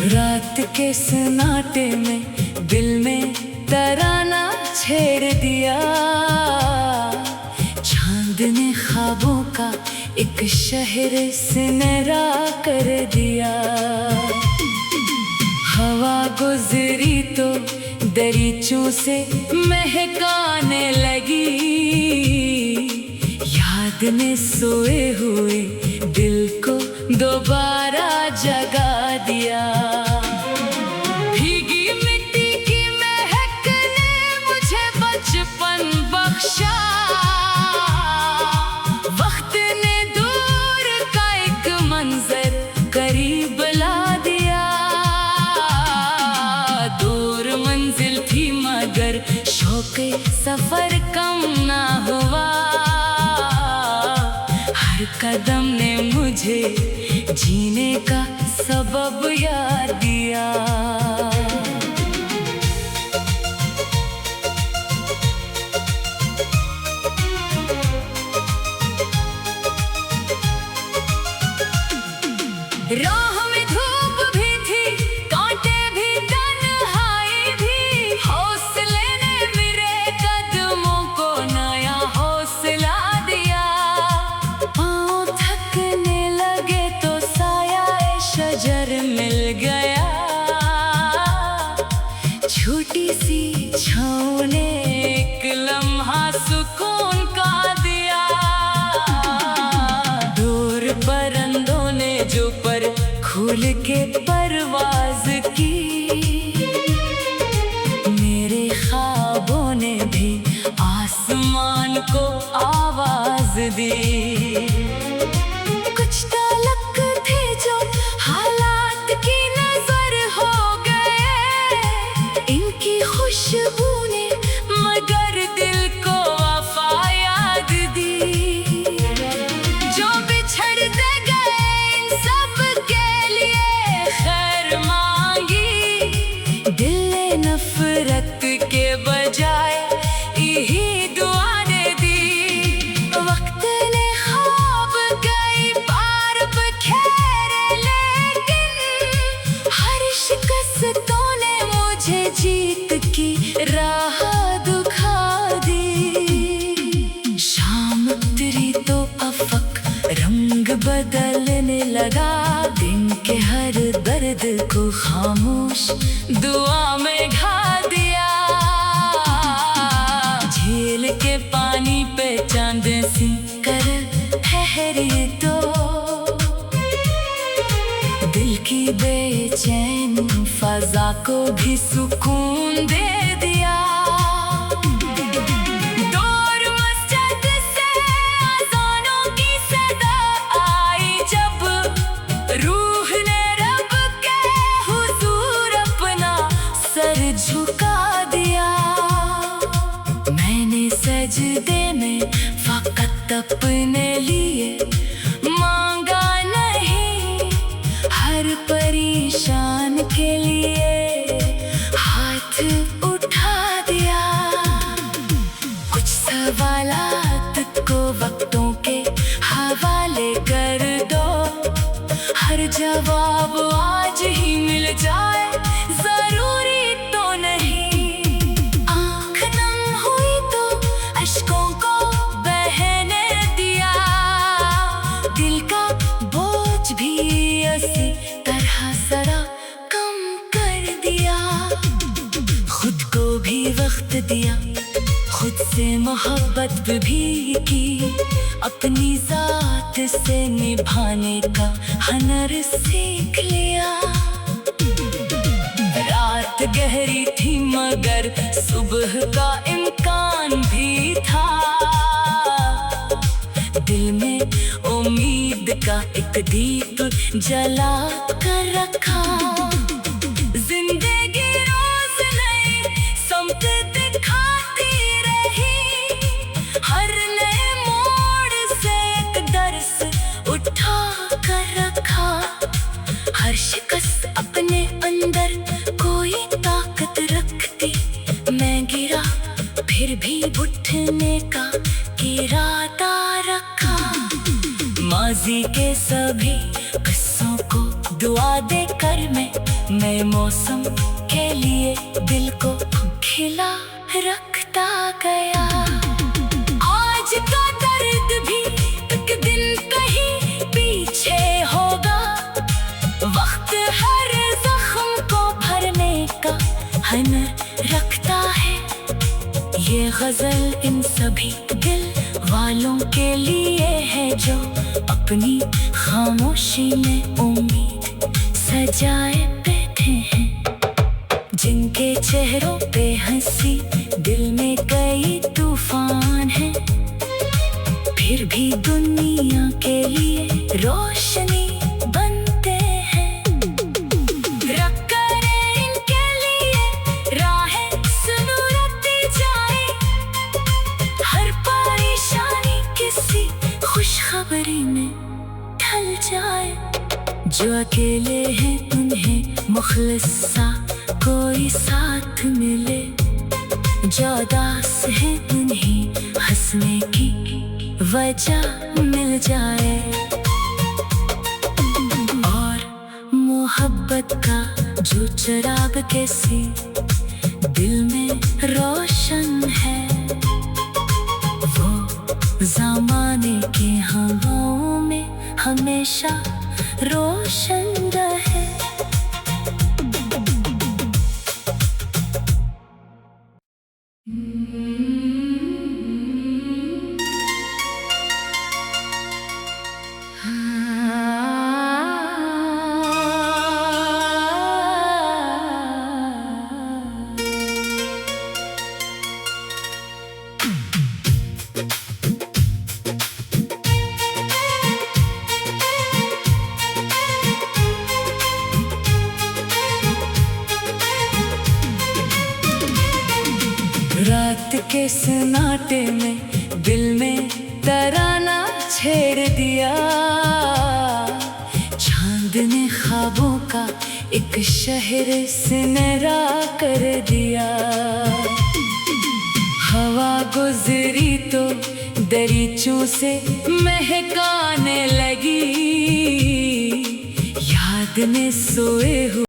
रात के सन्नाटे में दिल में तराना छेड़ दिया। चांद ने ख्वाबों का एक शहर सुनहरा कर दिया। हवा गुजरी तो दरीचों से महकाने लगी। याद ने सोए हुए दिल को दोबारा जगा दिया। भीगी मिट्टी की महक ने मुझे बचपन बख्शा। वक्त ने दूर का एक मंजर करीब ला दिया। दूर मंजिल थी मगर शौक़े सफर कम ना हुआ। हर कदम ने मुझे जीने का सबब याद दिया। राह में धूप भी थी, कांटे भी, तन्हाई भी। हौसले ने मेरे कदमों को नया हौसला दिया। पाँव थकने लगे तो साया शजर मिल गया। छोटी सी छाँव ने एक लम्हा सुकून का दिया। दूर परिंदों ने जो पर खुल के परवाज की। मेरे ख्वाबों ने भी आसमान को आवाज दी। कुछ तलक थे जो हालात की नजर हो गए। इनकी खुशबू ने मगर दिल को वफा याद दी। जो बिछड़ते गए इन सब के लिए खैर मांगी। दिल ने नफरत के बजाय यही दुआ दे दी। वक्त ने ख्वाब कई बार बखेरे लेकिन हर शिकस्तों ने मुझे जीत की राह दिखा दी। शाम उतरी तो अफक रंग बदलने लगा। दिन के हर दर्द को खामोश दुआ में ढा दिया। झील के पानी पे चांद सी कर ठहरी तो दिल की बेचैन फजा को भी सुकून दे दिया। दूर मस्जिद से अज़ानों की सदा आई जब रूह ने रब के हुजूर अपना सर झुका दिया। मैंने सजदे में फकत अपने लिए मांगा नहीं। हर परेशान के लिए हाथ उठा दिया। कुछ सवालात को वक्तों के हवाले कर दो। हर जवाब आज ही मिल जाए जरूरी तो नहीं। आँख नम हुई तो अश्कों को बहने दिया। दिल का बोझ भी इसी तरह जरा कम कर दिया। खुद को भी वक्त दिया, खुद से मोहब्बत भी की। अपनी जात से निभाने का हुनर सीख लिया। रात गहरी थी मगर सुबह का इम्कान भी था। दिल में उम्मीद का एक दीप जला कर रखा। शिकस्त अपने अंदर कोई ताकत रखती। मैं गिरा फिर भी उठने का इरादा रखा। माजी के सभी किस्सों को दुआ देकर मैं नए मौसम के लिए दिल को खिला रखता गया। आज का दर्द भी एक दिन कहीं पीछे होगा। वक्त हर जख्म को भरने का हुनर रखता है। ये गजल इन सभी दिल वालों के लिए है जो अपनी खामोशी में उम्मीद सजाए बैठे हैं। जिनके चेहरों पे हंसी, दिल में कई तूफान हैं, फिर भी दुनिया के लिए रोशनी बनते हैं। रख कर इनके लिए राहें सुनूरती जाए। हर परेशानी किसी खुशखबरी में ढल जाए। जो अकेले हैं उन्हें मुखलिस सा कोई साथ मिले। जो उदास है उन्हें हंसने की वजह मिल जाए। और मोहब्बत का जो चिराग कैसी दिल में रोशन है, वो ज़माने के हवाओं में हमेशा रोशन रहे। रात के सन्नाटे में दिल में तराना छेड़ दिया। चांद ने ख्वाबों का एक शहर सुनहरा कर दिया। हवा गुजरी तो दरीचों से महकाने लगी। याद में सोए हुए